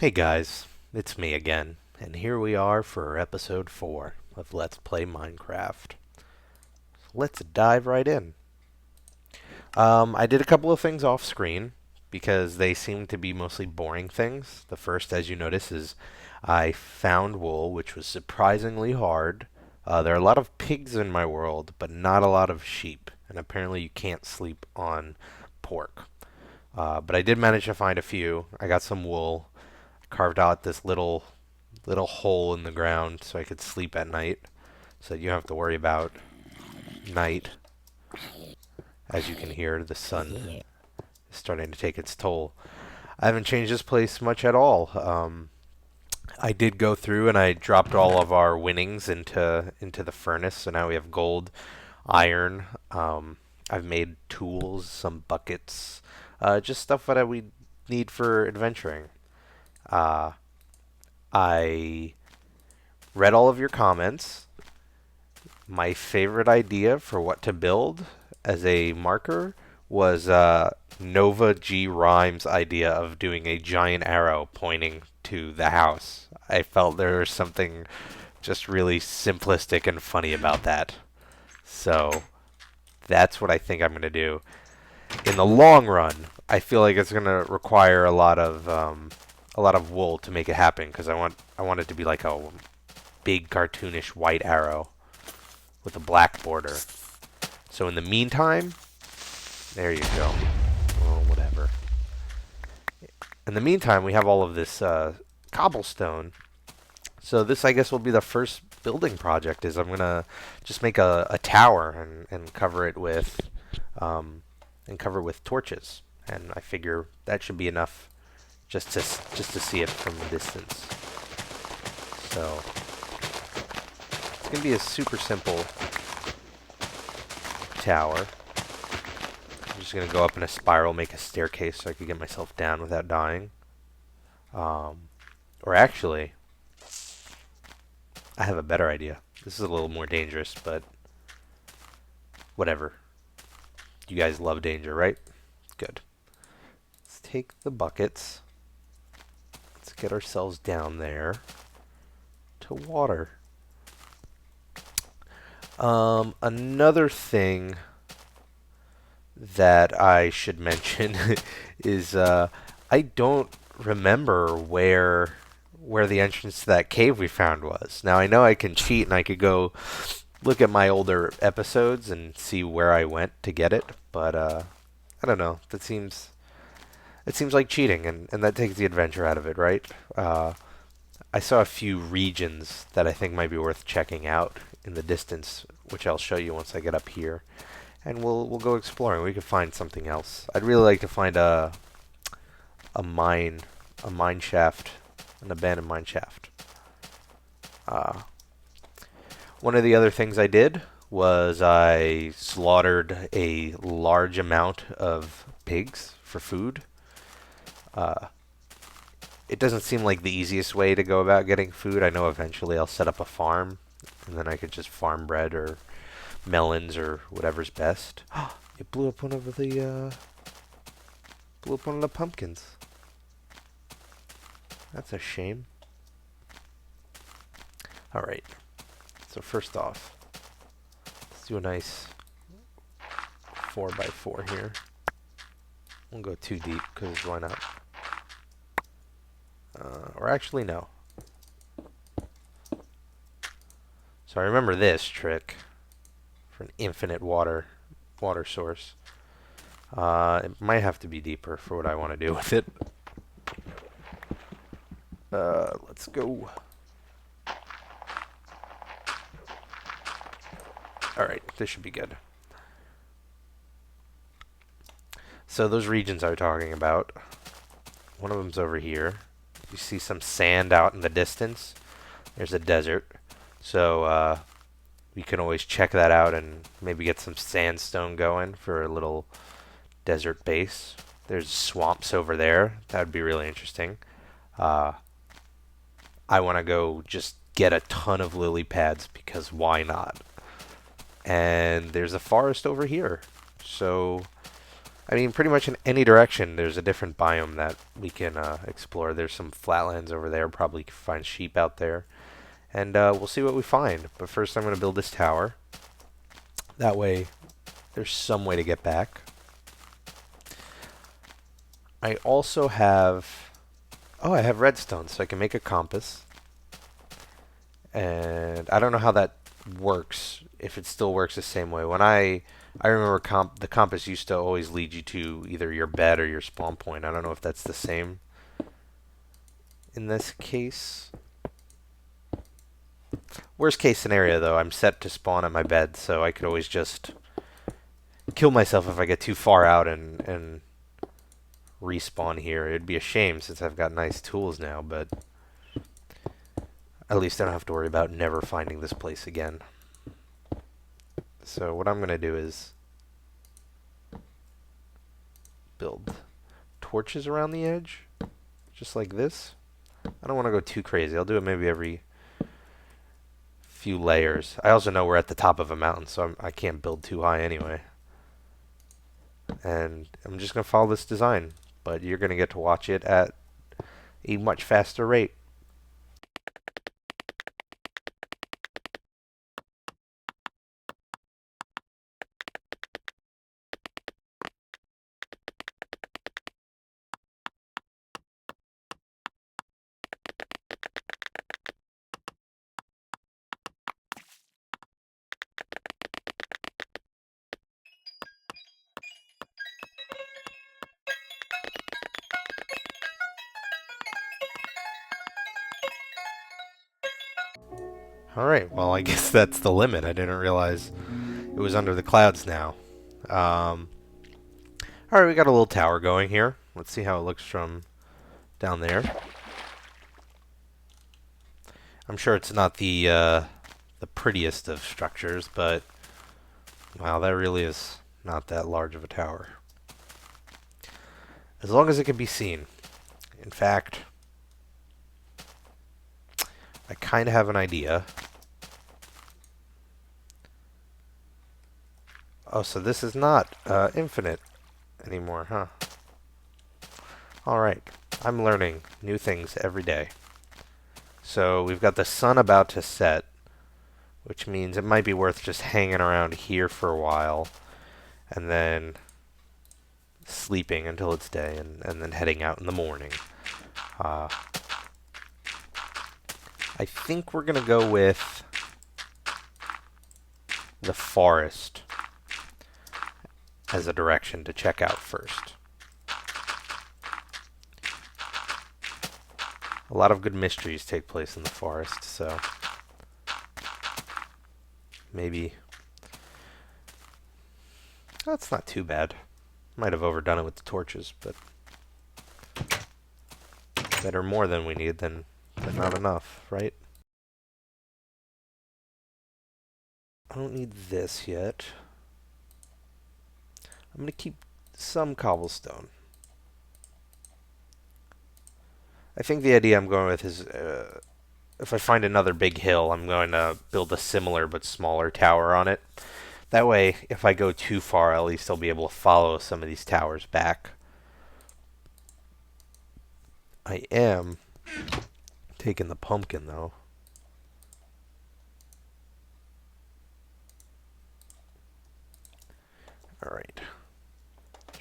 Hey guys, it's me again, and here we are for episode 4 of Let's Play Minecraft. Let's dive right in. I did a couple of things off screen because they seem to be mostly boring things. The first, as you notice, is I found wool, which was surprisingly hard. There are a lot of pigs in my world, but not a lot of sheep, and apparently you can't sleep on pork. But I did manage to find a few. I got some wool, carved out this little hole in the ground so I could sleep at night, so you don't have to worry about night. As you can hear, the sun is starting to take its toll. I haven't changed this place much at all. I did go through and I dropped all of our winnings into the furnace, so now we have gold, iron. I've made tools, some buckets, just stuff that we need for adventuring. Uh, I read all of your comments. My favorite idea for what to build as a marker was Nova G. Rhymes' idea of doing a giant arrow pointing to the house. I felt there was something just really simplistic and funny about that. So that's what I think I'm going to do. In the long run, I feel like it's going to require a lot of wool to make it happen because I want it to be like a big cartoonish white arrow with a black border. So in the meantime, there you go. Oh, whatever. In the meantime, we have all of this cobblestone. So this, I guess, will be the first building project. Is I'm gonna just make a tower and cover it with torches. And I figure that should be enough just to see it from a distance. So it's gonna be a super simple tower. I'm just gonna go up in a spiral, make a staircase so I could get myself down without dying. Or actually, I have a better idea. This is a little more dangerous, but whatever. You guys love danger, right? Good. Let's take the buckets. Let's get ourselves down there to water. Another thing that I should mention is I don't remember where the entrance to that cave we found was. Now I know I can cheat and I could go look at my older episodes and see where I went to get it, but I don't know. It seems like cheating, and that takes the adventure out of it, right? I saw a few regions that I think might be worth checking out in the distance, which I'll show you once I get up here, and we'll go exploring. We could find something else. I'd really like to find a mine shaft, an abandoned mine shaft. One of the other things I did was I slaughtered a large amount of pigs for food. Uh, it doesn't seem like the easiest way to go about getting food. I know eventually I'll set up a farm, and then I could just farm bread or melons or whatever's best. It blew up one of the pumpkins. That's a shame. All right. So first off, let's do a nice 4x4 here. Won't go too deep because why not? Or actually, no. So I remember this trick for an infinite water source. It might have to be deeper for what I want to do with it. Let's go. Alright, this should be good. So those regions I was talking about, one of them's over here. You see some sand out in the distance. There's a desert. So we can always check that out and maybe get some sandstone going for a little desert base. There's swamps over there. That would be really interesting. I want to go just get a ton of lily pads because why not? And there's a forest over here. So I mean, pretty much in any direction, there's a different biome that we can explore. There's some flatlands over there. Probably can find sheep out there. And we'll see what we find. But first, I'm going to build this tower. That way, there's some way to get back. I also have... Oh, I have redstone, so I can make a compass. And I don't know how that works, if it still works the same way. When I remember the compass used to always lead you to either your bed or your spawn point. I don't know if that's the same in this case. Worst case scenario, though, I'm set to spawn at my bed, so I could always just kill myself if I get too far out and respawn here. It'd be a shame since I've got nice tools now, but at least I don't have to worry about never finding this place again. So what I'm going to do is build torches around the edge, just like this. I don't want to go too crazy. I'll do it maybe every few layers. I also know we're at the top of a mountain, so I can't build too high anyway. And I'm just going to follow this design, but you're going to get to watch it at a much faster rate. Alright, well, I guess that's the limit. I didn't realize it was under the clouds now. Alright, we got a little tower going here. Let's see how it looks from down there. I'm sure it's not the prettiest of structures, but wow, that really is not that large of a tower. As long as it can be seen. In fact, I kind of have an idea. Oh, so this is not infinite anymore, huh? Alright, I'm learning new things every day. So we've got the sun about to set, which means it might be worth just hanging around here for a while and then sleeping until it's day and then heading out in the morning. I think we're going to go with the forest as a direction to check out first. A lot of good mysteries take place in the forest, so maybe that's not too bad. Might have overdone it with the torches, but better more than we need than not enough, right? I don't need this yet. I'm going to keep some cobblestone. I think the idea I'm going with is if I find another big hill, I'm going to build a similar but smaller tower on it. That way, if I go too far, at least I'll be able to follow some of these towers back. I am taking the pumpkin, though. Alright.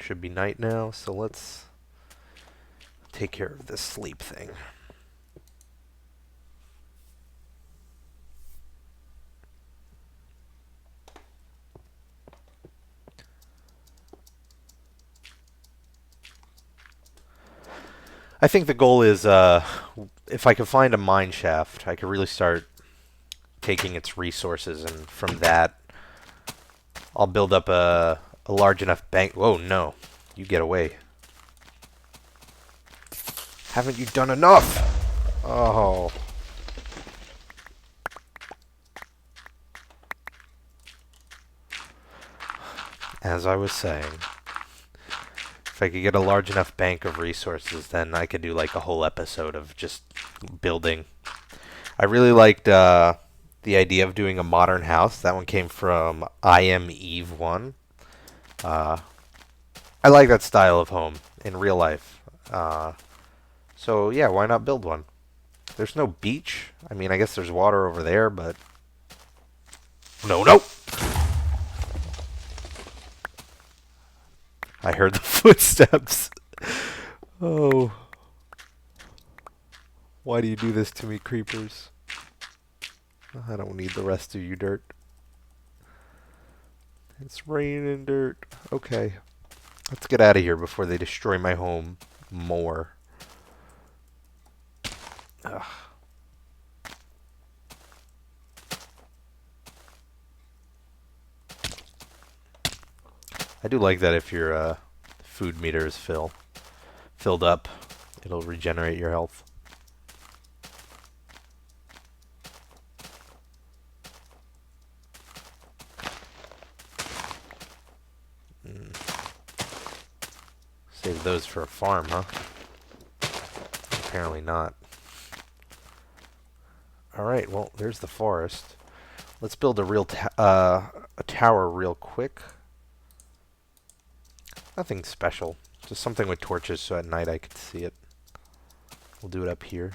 Should be night now, so let's take care of this sleep thing. I think the goal is, if I can find a mine shaft, I could really start taking its resources, and from that, I'll build up a large enough bank. Whoa, no. You get away. Haven't you done enough? Oh. As I was saying, if I could get a large enough bank of resources, then I could do like a whole episode of just building. I really liked the idea of doing a modern house. That one came from I Am Eve 1. I like that style of home in real life. So yeah, why not build one? There's no beach. I mean, I guess there's water over there, but no, no. I heard the footsteps. Oh, why do you do this to me, creepers? I don't need the rest of you, dirt. It's raining dirt. Okay, let's get out of here before they destroy my home more. Ugh. I do like that if your food meter is filled up, it'll regenerate your health. Mm. Save those for a farm, huh? Apparently not. Alright, well, there's the forest. Let's build a tower real quick. Nothing special. Just something with torches so at night I could see it. We'll do it up here.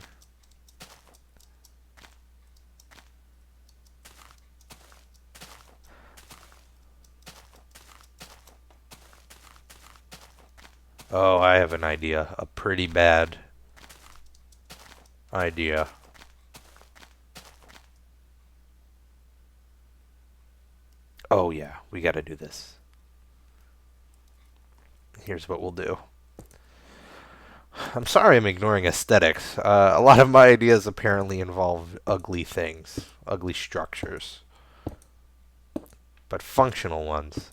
Oh, I have an idea. A pretty bad idea. Oh yeah, we gotta do this. Here's what we'll do. I'm sorry I'm ignoring aesthetics. A lot of my ideas apparently involve ugly things, ugly structures, but functional ones.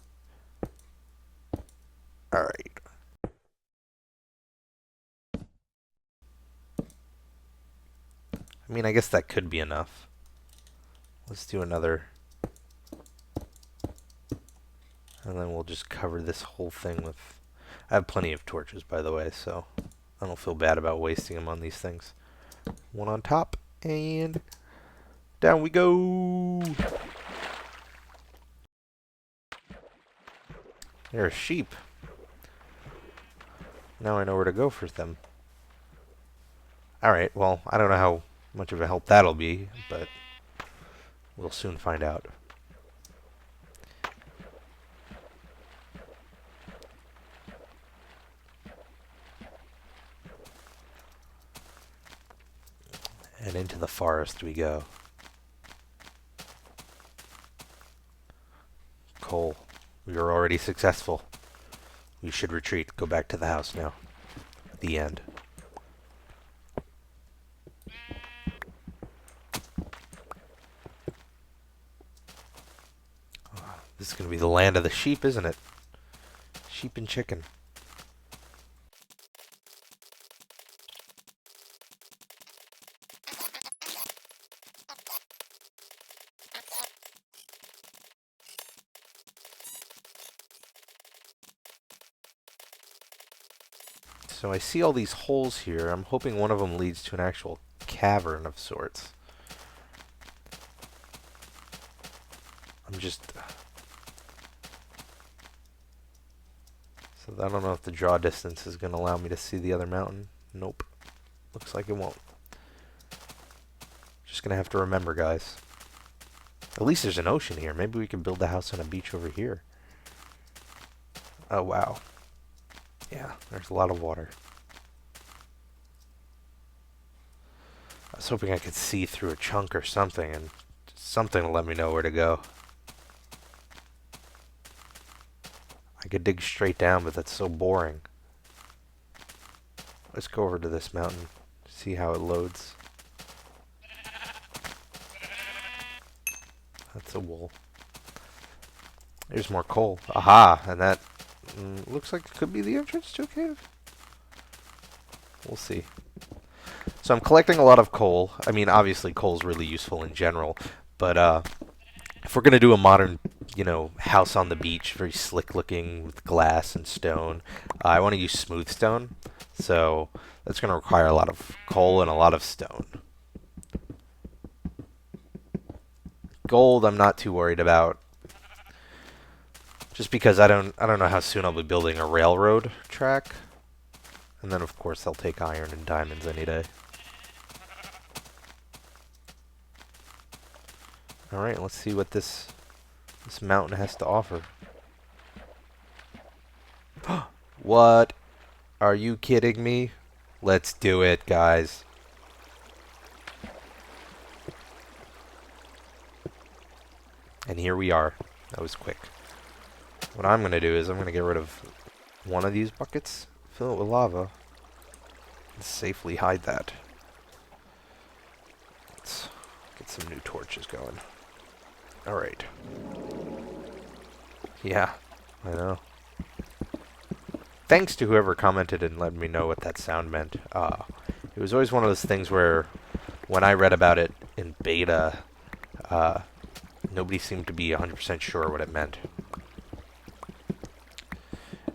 Alright. I mean, I guess that could be enough. Let's do another. And then we'll just cover this whole thing with... I have plenty of torches, by the way, so I don't feel bad about wasting them on these things. One on top, and down we go! There are sheep. Now I know where to go for them. Alright, well, I don't know how much of a help that'll be, but we'll soon find out. And into the forest we go. Coal. We are already successful. We should retreat. Go back to the house now. The end. This is going to be the land of the sheep, isn't it? Sheep and chicken. So I see all these holes here. I'm hoping one of them leads to an actual cavern of sorts. I'm just... So I don't know if the draw distance is going to allow me to see the other mountain. Nope. Looks like it won't. Just going to have to remember, guys. At least there's an ocean here. Maybe we can build a house on a beach over here. Oh, wow. Yeah, there's a lot of water. I was hoping I could see through a chunk or something, and something to let me know where to go. I could dig straight down, but that's so boring. Let's go over to this mountain, see how it loads. That's a wool. There's more coal. Aha! And that looks like it could be the entrance to a cave. We'll see. So I'm collecting a lot of coal. I mean, obviously coal's really useful in general, but if we're gonna do a modern, house on the beach, very slick looking with glass and stone, I want to use smooth stone. So that's gonna require a lot of coal and a lot of stone. Gold, I'm not too worried about. Just because I don't know how soon I'll be building a railroad track. And then of course they'll take iron and diamonds any day. Alright, let's see what this mountain has to offer. What? Are you kidding me? Let's do it, guys. And here we are. That was quick. What I'm going to do is I'm going to get rid of one of these buckets, fill it with lava, and safely hide that. Let's get some new torches going. Alright. Yeah, I know. Thanks to whoever commented and let me know what that sound meant. It was always one of those things where when I read about it in beta, nobody seemed to be 100% sure what it meant.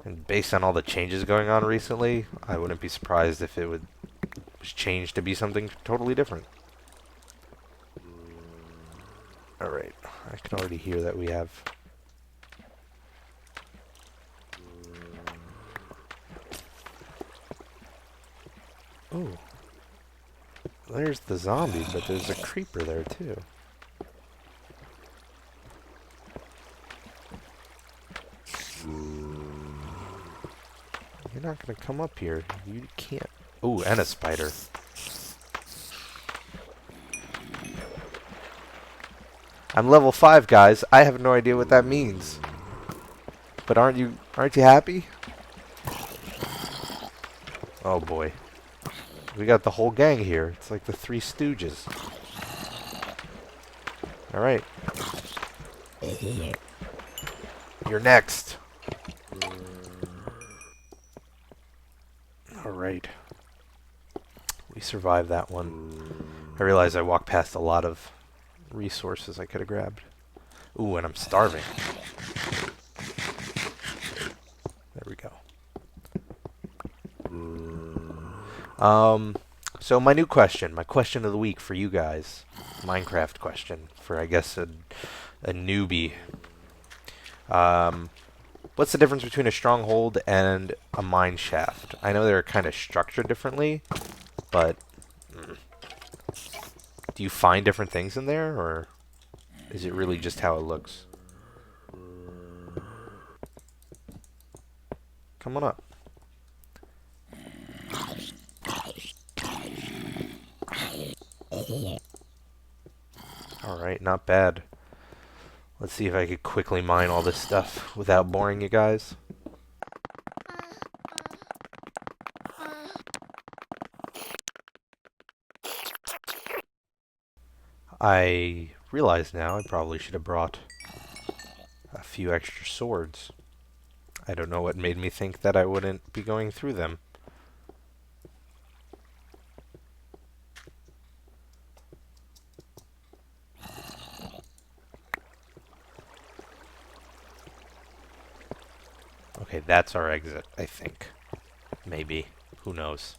And based on all the changes going on recently, I wouldn't be surprised if it was changed to be something totally different. Alright, I can already hear that we have... Oh, there's the zombie, but there's a creeper there too. You're not gonna come up here. You can't. Ooh, and a spider. I'm level 5, guys. I have no idea what that means. But aren't you happy? Oh boy. We got the whole gang here. It's like the Three Stooges. Alright. You're next. Alright. We survived that one. I realize I walked past a lot of resources I could have grabbed. Ooh, and I'm starving. There we go. So my new question, my question of the week for you guys, Minecraft question for, I guess, a newbie. What's the difference between a stronghold and a mine shaft? I know they're kind of structured differently, but do you find different things in there, or is it really just how it looks? Come on up. Alright, not bad. Let's see if I could quickly mine all this stuff without boring you guys. I realize now I probably should have brought a few extra swords. I don't know what made me think that I wouldn't be going through them. Okay, that's our exit, I think. Maybe. Who knows?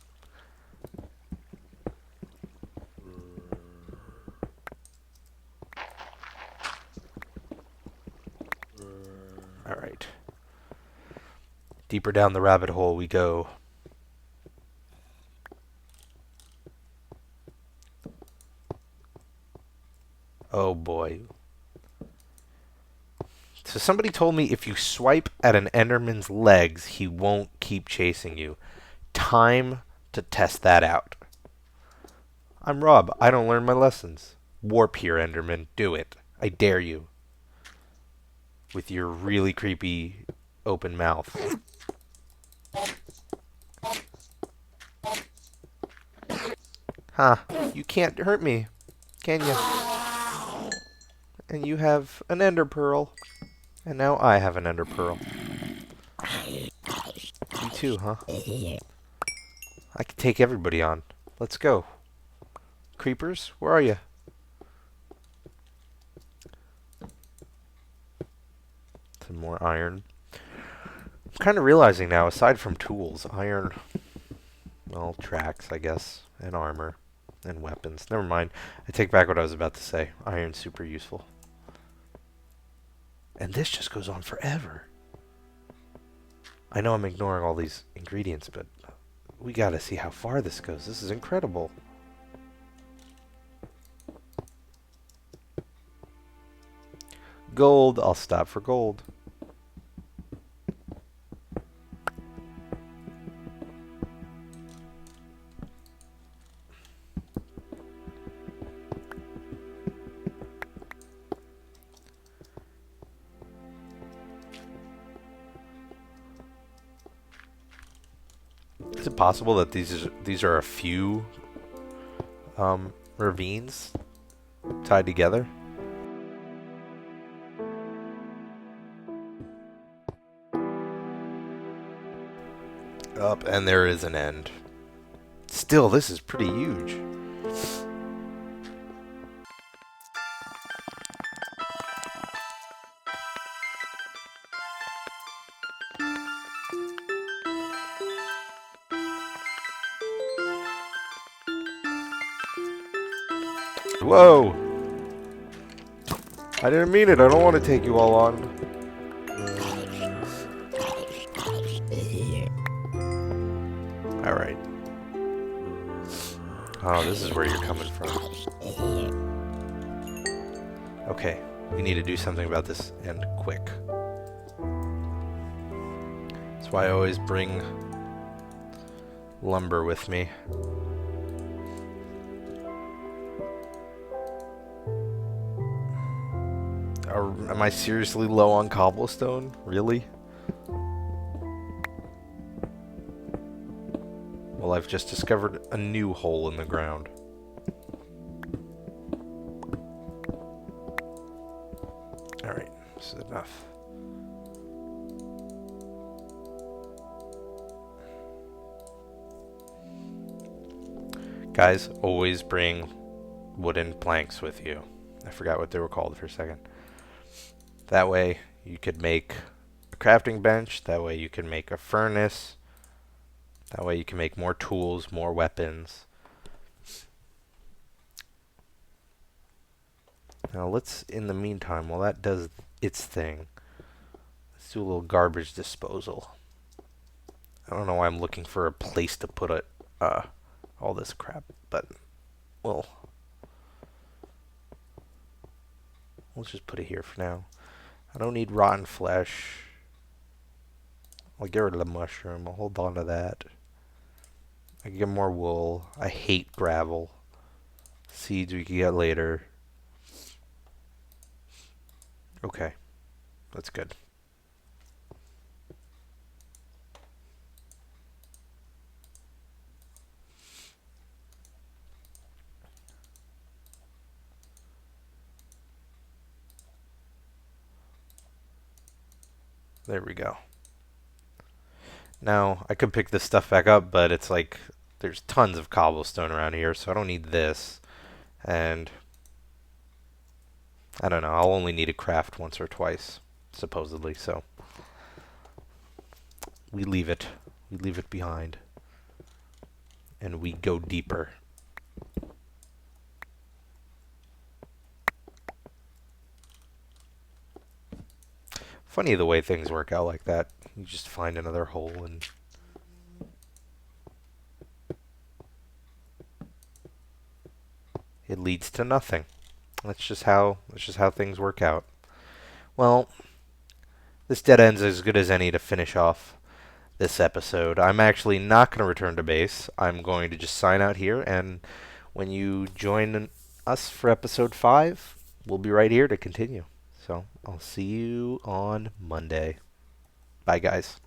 Alright. Deeper down the rabbit hole we go. Oh boy. So somebody told me if you swipe at an Enderman's legs, he won't keep chasing you. Time to test that out. I'm Rob. I don't learn my lessons. Warp here, Enderman. Do it. I dare you. With your really creepy open mouth. Huh. You can't hurt me, can you? And you have an ender pearl. And now I have an ender pearl. You too, huh? I can take everybody on. Let's go. Creepers, where are you? Some more iron. I'm kind of realizing now, aside from tools, iron, well, tracks, I guess, and armor, and weapons. Never mind. I take back what I was about to say. Iron's super useful. And this just goes on forever. I know I'm ignoring all these ingredients, but we gotta see how far this goes. This is incredible. Gold. I'll stop for gold. Is it possible that these are a few ravines tied together? Up, and there is an end. Still, this is pretty huge. Whoa! I didn't mean it. I don't want to take you all on. Alright. Oh, this is where you're coming from. Okay, we need to do something about this, and quick. That's why I always bring lumber with me. Am I seriously low on cobblestone? Really? Well, I've just discovered a new hole in the ground. Alright, this is enough. Guys, always bring wooden planks with you. I forgot what they were called for a second. That way you could make a crafting bench. That way you can make a furnace. That way you can make more tools, more weapons. Now let's, in the meantime, while that does its thing, let's do a little garbage disposal. I don't know why I'm looking for a place to put it, all this crap, but we'll just put it here for now. I don't need rotten flesh. I'll get rid of the mushroom. I'll hold on to that. I can get more wool. I hate gravel. Seeds we can get later. Okay. That's good. There we go. Now, I could pick this stuff back up, but it's like there's tons of cobblestone around here, so I don't need this. And I don't know, I'll only need to craft once or twice, supposedly, so we leave it. We leave it behind. And we go deeper. Funny the way things work out like that. You just find another hole and it leads to nothing. That's just how things work out. Well, this dead end's as good as any to finish off this episode. I'm actually not going to return to base. I'm going to just sign out here, and when you join us for episode 5, we'll be right here to continue. So I'll see you on Monday. Bye, guys.